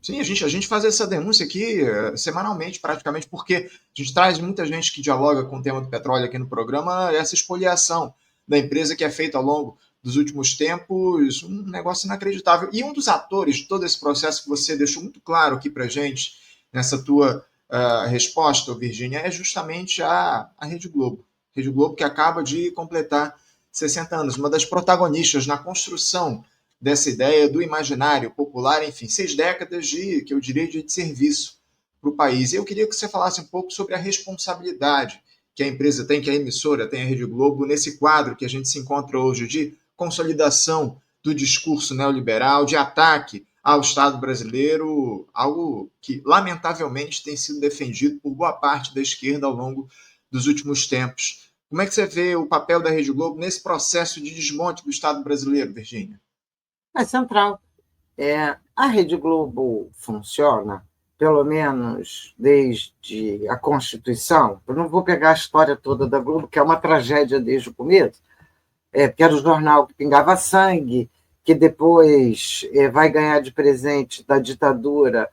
Sim, a gente faz essa denúncia aqui semanalmente, praticamente, porque a gente traz muita gente que dialoga com o tema do petróleo aqui no programa, essa expoliação da empresa que é feita ao longo dos últimos tempos, um negócio inacreditável. E um dos atores de todo esse processo que você deixou muito claro aqui para gente, nessa tua resposta, Virgínia, é justamente a Rede Globo. Rede Globo, que acaba de completar 60 anos, uma das protagonistas na construção dessa ideia do imaginário popular, enfim, 6 décadas de, que eu diria, de serviço para o país. E eu queria que você falasse um pouco sobre a responsabilidade que a empresa tem, que a emissora tem, a Rede Globo, nesse quadro que a gente se encontra hoje de consolidação do discurso neoliberal, de ataque ao Estado brasileiro, algo que, lamentavelmente, tem sido defendido por boa parte da esquerda ao longo dos últimos tempos. Como é que você vê o papel da Rede Globo nesse processo de desmonte do Estado brasileiro, Virgínia? É central. A Rede Globo funciona, pelo menos desde a Constituição. Eu não vou pegar a história toda da Globo, que é uma tragédia desde o começo, que era o jornal que pingava sangue, que depois vai ganhar de presente da ditadura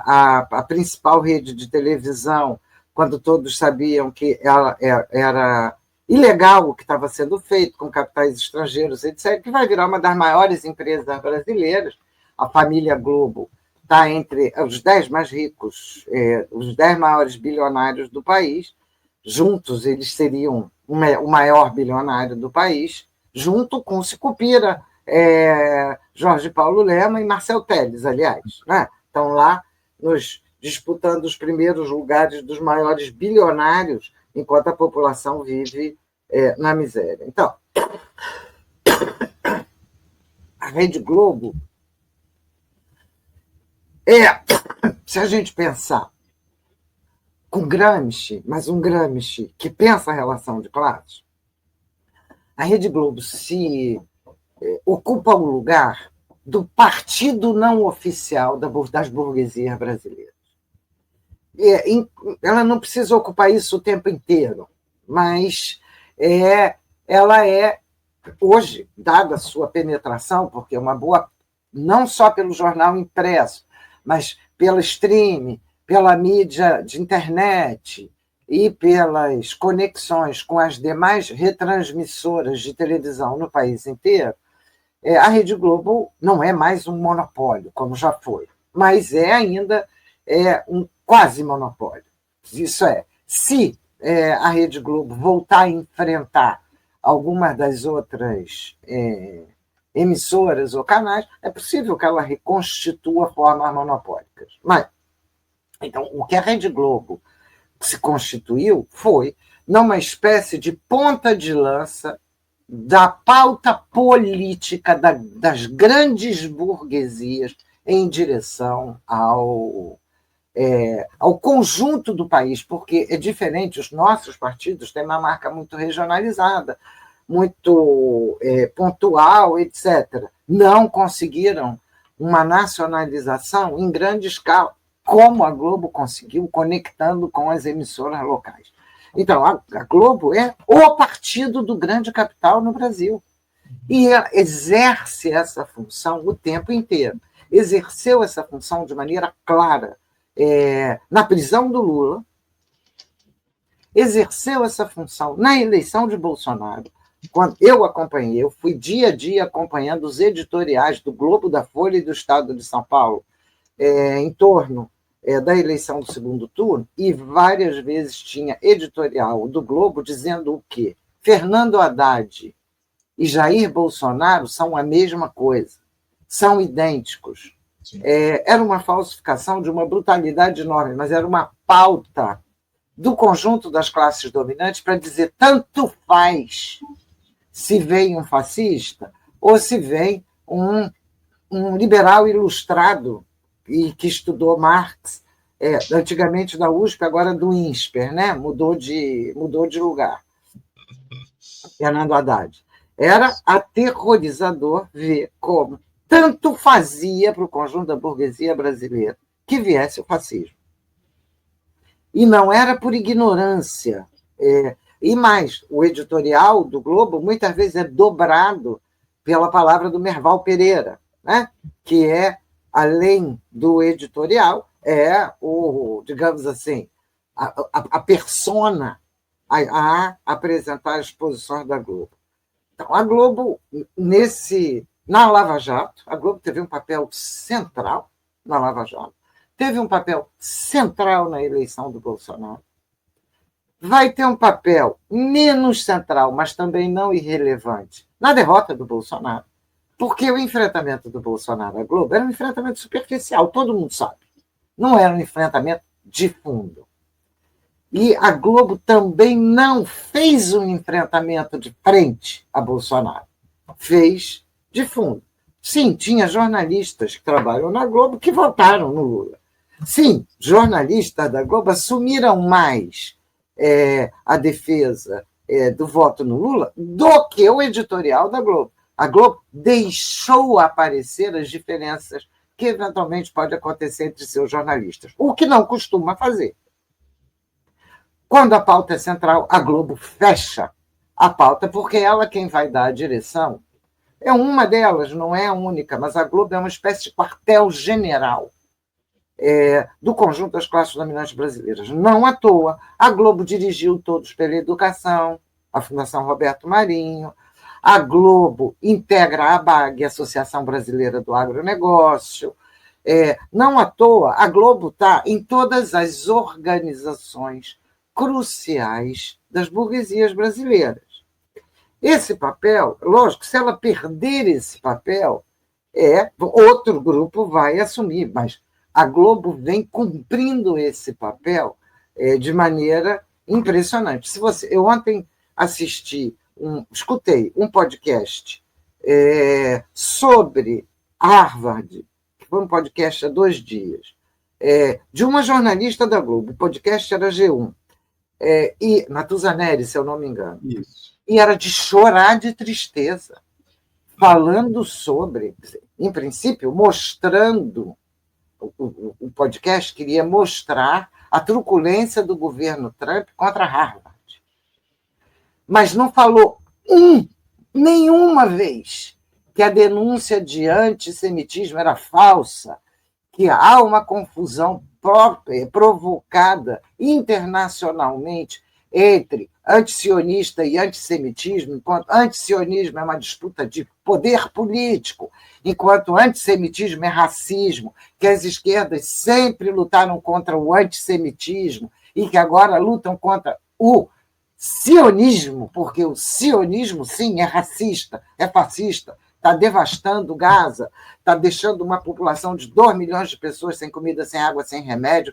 a principal rede de televisão, quando todos sabiam que ela era ilegal o que estava sendo feito com capitais estrangeiros, etc., que vai virar uma das maiores empresas brasileiras. A família Globo está entre os 10 mais ricos, os 10 maiores bilionários do país. Juntos, eles seriam o maior bilionário do país, junto com Sicupira, Jorge Paulo Lema e Marcel Telles, aliás. Né? Estão lá disputando os primeiros lugares dos maiores bilionários, enquanto a população vive na miséria. Então, a Rede Globo se a gente pensar com Gramsci, mas um Gramsci que pensa a relação de classes, a Rede Globo se ocupa o lugar do partido não oficial das burguesias brasileiras. Ela não precisa ocupar isso o tempo inteiro, mas ela hoje, dada a sua penetração, porque é uma boa, não só pelo jornal impresso, mas pelo streaming, pela mídia de internet e pelas conexões com as demais retransmissoras de televisão no país inteiro, a Rede Globo não é mais um monopólio, como já foi, mas ainda um quase monopólio. Isso se a Rede Globo voltar a enfrentar algumas das outras emissoras ou canais, é possível que ela reconstitua formas monopólicas. Mas, então, o que a Rede Globo se constituiu foi numa espécie de ponta de lança da pauta política das grandes burguesias em direção ao conjunto do país, porque é diferente, os nossos partidos têm uma marca muito regionalizada, muito pontual, etc. Não conseguiram uma nacionalização em grande escala, como a Globo conseguiu, conectando com as emissoras locais. Então, a Globo é o partido do grande capital no Brasil. E ela exerce essa função o tempo inteiro. exerceu essa função de maneira clara na prisão do Lula, exerceu essa função na eleição de Bolsonaro. Quando eu acompanhei, eu fui dia a dia acompanhando os editoriais do Globo, da Folha e do Estado de São Paulo em torno da eleição do segundo turno, e várias vezes tinha editorial do Globo dizendo o quê? Fernando Haddad e Jair Bolsonaro são a mesma coisa, são idênticos. Era uma falsificação de uma brutalidade enorme, mas era uma pauta do conjunto das classes dominantes para dizer tanto faz se vem um fascista ou se vem um liberal ilustrado e que estudou Marx, antigamente da USP, agora do INSPER, né? Mudou de lugar. Fernando Haddad. Era aterrorizador ver como tanto fazia para o conjunto da burguesia brasileira que viesse o fascismo. E não era por ignorância. E mais, o editorial do Globo muitas vezes é dobrado pela palavra do Merval Pereira, né? Que além do editorial, digamos assim, a persona a apresentar as posições da Globo. Então, a Globo, na Lava Jato, a Globo teve um papel central na Lava Jato, teve um papel central na eleição do Bolsonaro, vai ter um papel menos central, mas também não irrelevante, na derrota do Bolsonaro. Porque o enfrentamento do Bolsonaro à Globo era um enfrentamento superficial, todo mundo sabe. Não era um enfrentamento de fundo. E a Globo também não fez um enfrentamento de frente a Bolsonaro. Fez de fundo. Sim, tinha jornalistas que trabalham na Globo que votaram no Lula. Sim, jornalistas da Globo assumiram mais a defesa do voto no Lula do que o editorial da Globo. A Globo deixou aparecer as diferenças que eventualmente pode acontecer entre seus jornalistas, o que não costuma fazer. Quando a pauta é central, a Globo fecha a pauta, porque ela quem vai dar a direção é uma delas, não é a única, mas a Globo é uma espécie de quartel-general do conjunto das classes dominantes brasileiras. Não à toa, a Globo dirigiu Todos pela Educação, a Fundação Roberto Marinho, a Globo integra a ABAG, Associação Brasileira do Agronegócio. Não à toa, a Globo está em todas as organizações cruciais das burguesias brasileiras. Esse papel, lógico, se ela perder esse papel, outro grupo vai assumir, mas a Globo vem cumprindo esse papel de maneira impressionante. Eu ontem escutei um podcast sobre Harvard, que foi um podcast há 2 dias, de uma jornalista da Globo. O podcast era G1, e Natuzaneri, se eu não me engano. Isso. E era de chorar de tristeza, falando sobre, em princípio, mostrando, o podcast queria mostrar a truculência do governo Trump contra Harvard. Mas não falou nenhuma vez que a denúncia de antissemitismo era falsa, que há uma confusão provocada internacionalmente entre antisionista e antissemitismo, enquanto antisionismo é uma disputa de poder político, enquanto antissemitismo é racismo, que as esquerdas sempre lutaram contra o antissemitismo e que agora lutam contra o sionismo, porque o sionismo, sim, é racista, é fascista, está devastando Gaza, está deixando uma população de 2 milhões de pessoas sem comida, sem água, sem remédio,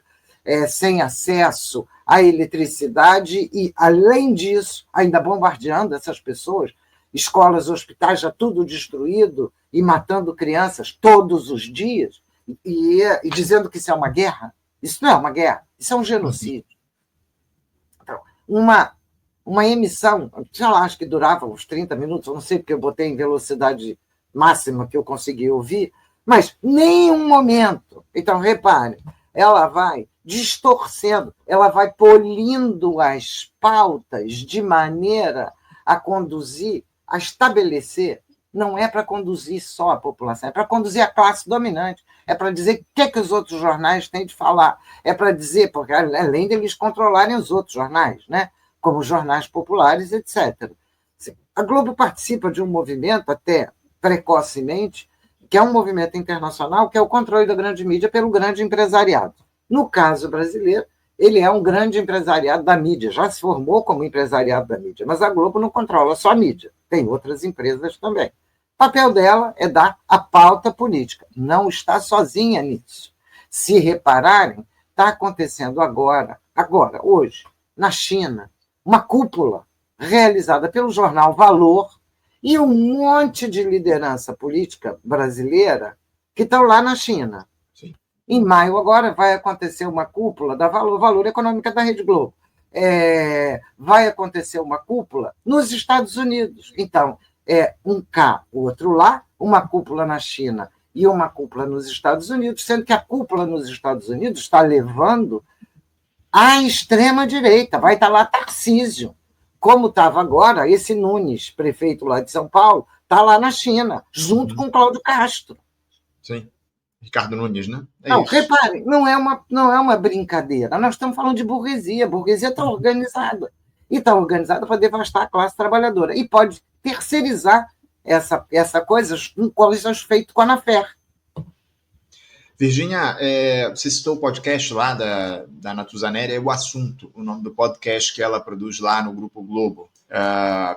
sem acesso à eletricidade e, além disso, ainda bombardeando essas pessoas, escolas, hospitais, já tudo destruído e matando crianças todos os dias e dizendo que isso é uma guerra. Isso não é uma guerra, isso é um genocídio. Então, uma emissão, sei lá, acho que durava uns 30 minutos, eu não sei porque eu botei em velocidade máxima que eu consegui ouvir, mas nenhum momento. Então, repare, ela vai distorcendo, ela vai polindo as pautas de maneira a conduzir, a estabelecer, não é para conduzir só a população, é para conduzir a classe dominante. é para dizer o que os outros jornais têm de falar, é para dizer, porque além deles controlarem os outros jornais, né? Como os jornais populares, etc. A Globo participa de um movimento, até precocemente, que é um movimento internacional, que é o controle da grande mídia pelo grande empresariado. No caso brasileiro, ele é um grande empresariado da mídia, já se formou como empresariado da mídia, mas a Globo não controla só a mídia, tem outras empresas também. O papel dela é dar a pauta política, não está sozinha nisso. Se repararem, está acontecendo agora, hoje, na China, uma cúpula realizada pelo jornal Valor e um monte de liderança política brasileira que estão lá na China. Sim. Em maio agora vai acontecer uma cúpula da Valor Econômica da Rede Globo. Vai acontecer uma cúpula nos Estados Unidos. Então, um cá, o outro lá, uma cúpula na China e uma cúpula nos Estados Unidos, sendo que a cúpula nos Estados Unidos está levando à extrema-direita. Vai estar lá Tarcísio, como estava agora esse Nunes, prefeito lá de São Paulo, está lá na China, junto com Cláudio Castro. Sim, Ricardo Nunes, né? Não, reparem, não é uma brincadeira. Nós estamos falando de burguesia. A burguesia está organizada. E está organizada para devastar a classe trabalhadora. E pode terceirizar essa coisa, coisas feitas com a Anafer. Virgínia, você citou o podcast lá da Natuzaneri, é O Assunto, o nome do podcast que ela produz lá no Grupo Globo.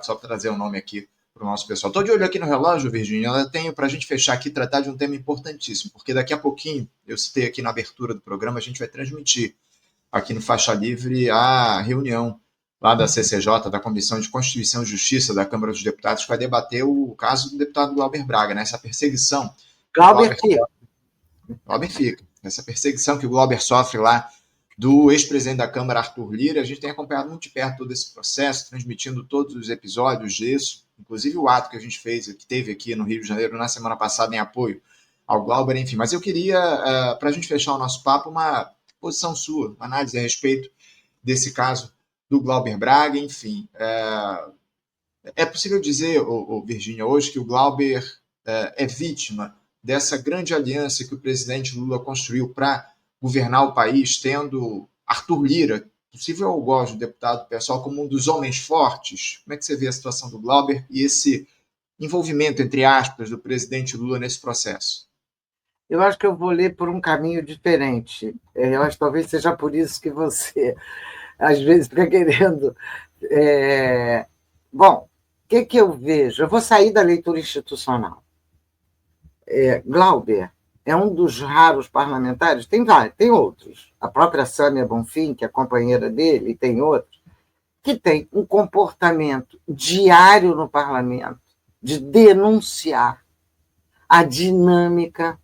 Só para trazer o nome aqui para o nosso pessoal. Estou de olho aqui no relógio, Virgínia. Eu tenho para a gente fechar aqui tratar de um tema importantíssimo, porque daqui a pouquinho, eu citei aqui na abertura do programa, a gente vai transmitir aqui no Faixa Livre a reunião lá da CCJ, da Comissão de Constituição e Justiça da Câmara dos Deputados, que vai debater o caso do deputado Glauber Braga, né? Essa perseguição. Glauber fica. Essa perseguição que o Glauber sofre lá do ex-presidente da Câmara, Arthur Lira. A gente tem acompanhado muito de perto todo esse processo, transmitindo todos os episódios disso, inclusive o ato que a gente fez, que teve aqui no Rio de Janeiro na semana passada em apoio ao Glauber, enfim. Mas eu queria, para a gente fechar o nosso papo, uma posição sua, uma análise a respeito desse caso do Glauber Braga, enfim. É possível dizer, Virgínia, hoje que o Glauber é vítima dessa grande aliança que o presidente Lula construiu para governar o país, tendo Arthur Lira, possível algoz do deputado pessoal, como um dos homens fortes? Como é que você vê a situação do Glauber e esse envolvimento, entre aspas, do presidente Lula nesse processo? Eu acho que eu vou ler por um caminho diferente. Eu acho que talvez seja por isso que você, às vezes, fica querendo... Bom, o que eu vejo? Eu vou sair da leitura institucional. Glauber é um dos raros parlamentares, tem vários, tem outros. A própria Sâmia Bonfim, que é companheira dele, e tem outros, que tem um comportamento diário no parlamento de denunciar a dinâmica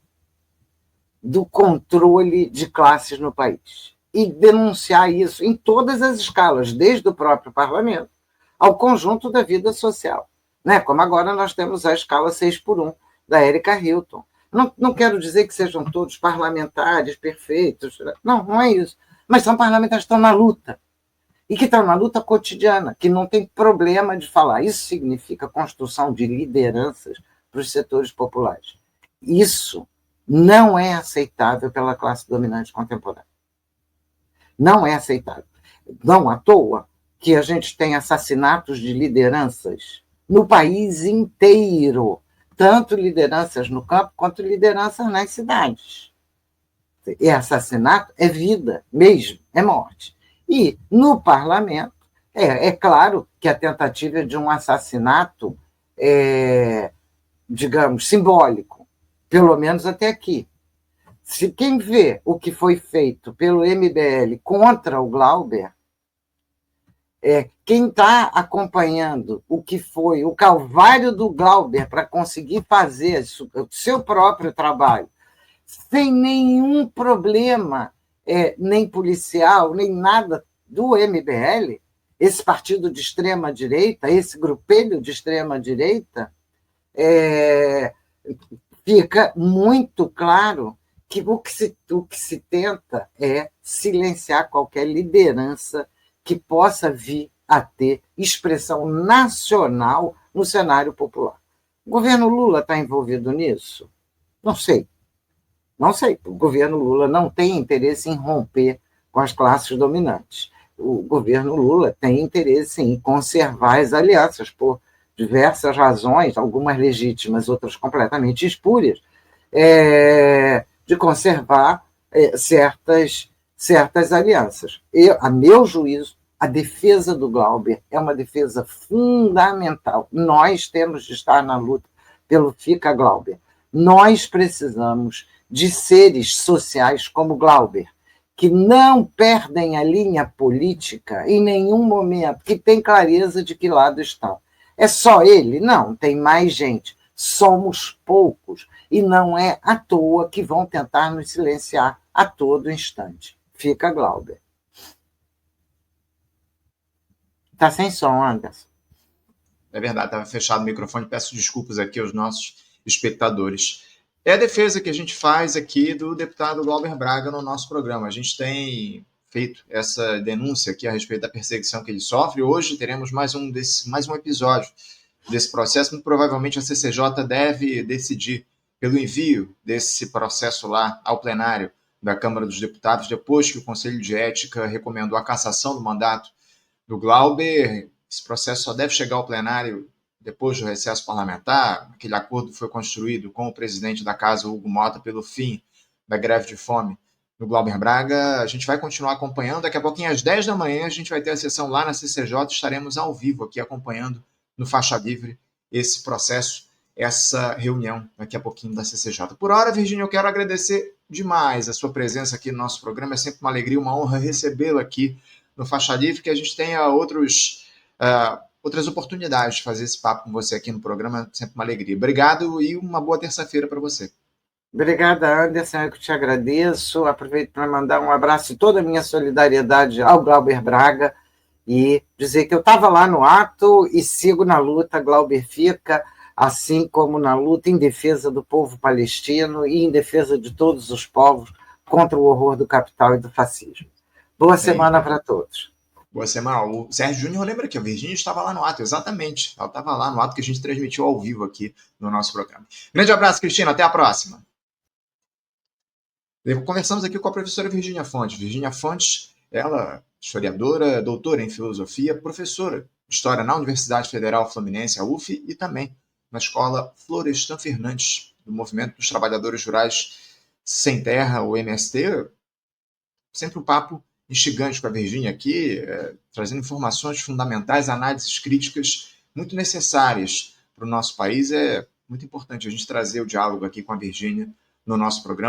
do controle de classes no país. E denunciar isso em todas as escalas, desde o próprio parlamento ao conjunto da vida social. Né? Como agora nós temos a escala 6x1 da Érica Hilton. Não quero dizer que sejam todos parlamentares perfeitos, não é isso. Mas são parlamentares que estão na luta, e que estão na luta cotidiana, que não tem problema de falar. Isso significa construção de lideranças para os setores populares. Isso não é aceitável pela classe dominante contemporânea. Não é aceitável. Não à toa que a gente tem assassinatos de lideranças no país inteiro, tanto lideranças no campo quanto lideranças nas cidades. E assassinato é vida mesmo, é morte. E no parlamento, é claro que a tentativa de um assassinato digamos, simbólico, pelo menos até aqui. Se quem vê o que foi feito pelo MBL contra o Glauber, quem está acompanhando o que foi o calvário do Glauber para conseguir fazer o seu próprio trabalho, sem nenhum problema, nem policial, nem nada do MBL, esse partido de extrema-direita, esse grupelho de extrema-direita, fica muito claro que o que se tenta é silenciar qualquer liderança que possa vir a ter expressão nacional no cenário popular. O governo Lula está envolvido nisso? Não sei. Não sei, o governo Lula não tem interesse em romper com as classes dominantes. O governo Lula tem interesse em conservar as alianças por diversas razões, algumas legítimas, outras completamente espúrias, de conservar certas alianças. A meu juízo, a defesa do Glauber é uma defesa fundamental. Nós temos de estar na luta pelo Fica Glauber. Nós precisamos de seres sociais como Glauber, que não perdem a linha política em nenhum momento, que tem clareza de que lado estão. É só ele? Não, tem mais gente. Somos poucos. E não é à toa que vão tentar nos silenciar a todo instante. Fica Glauber. Está sem som, Anderson. É verdade, estava fechado o microfone. Peço desculpas aqui aos nossos espectadores. É a defesa que a gente faz aqui do deputado Glauber Braga no nosso programa. A gente tem feito essa denúncia aqui a respeito da perseguição que ele sofre. Hoje teremos mais um episódio desse processo. Muito provavelmente a CCJ deve decidir pelo envio desse processo lá ao plenário da Câmara dos Deputados, depois que o Conselho de Ética recomendou a cassação do mandato do Glauber. Esse processo só deve chegar ao plenário depois do recesso parlamentar. Aquele acordo foi construído com o presidente da casa, Hugo Mota, pelo fim da greve de fome do Glauber Braga. A gente vai continuar acompanhando. Daqui a pouquinho, às 10 da manhã, a gente vai ter a sessão lá na CCJ. Estaremos ao vivo aqui acompanhando no Faixa Livre esse processo, essa reunião daqui a pouquinho da CCJ. Por hora, Virgínia, eu quero agradecer demais a sua presença aqui no nosso programa. É sempre uma alegria, uma honra recebê-la aqui no Faixa Livre, que a gente tenha outras oportunidades de fazer esse papo com você aqui no programa. Sempre uma alegria. Obrigado e uma boa terça-feira para você. Obrigada, Anderson, eu que te agradeço. Aproveito para mandar um abraço e toda a minha solidariedade ao Glauber Braga e dizer que eu estava lá no ato e sigo na luta. Glauber fica, assim como na luta em defesa do povo palestino e em defesa de todos os povos contra o horror do capital e do fascismo. Boa semana para todos. Boa semana. O Sérgio Júnior lembra que a Virgínia estava lá no ato, exatamente. Ela estava lá no ato que a gente transmitiu ao vivo aqui no nosso programa. Grande abraço, Cristina. Até a próxima. Conversamos aqui com a professora Virgínia Fontes. Virgínia Fontes, ela, historiadora, doutora em filosofia, professora de história na Universidade Federal Fluminense, a UF, e também na Escola Florestan Fernandes, do Movimento dos Trabalhadores Rurais Sem Terra, o MST. Sempre um papo instigante com a Virgínia aqui, trazendo informações fundamentais, análises críticas muito necessárias para o nosso país. É muito importante a gente trazer o diálogo aqui com a Virgínia no nosso programa.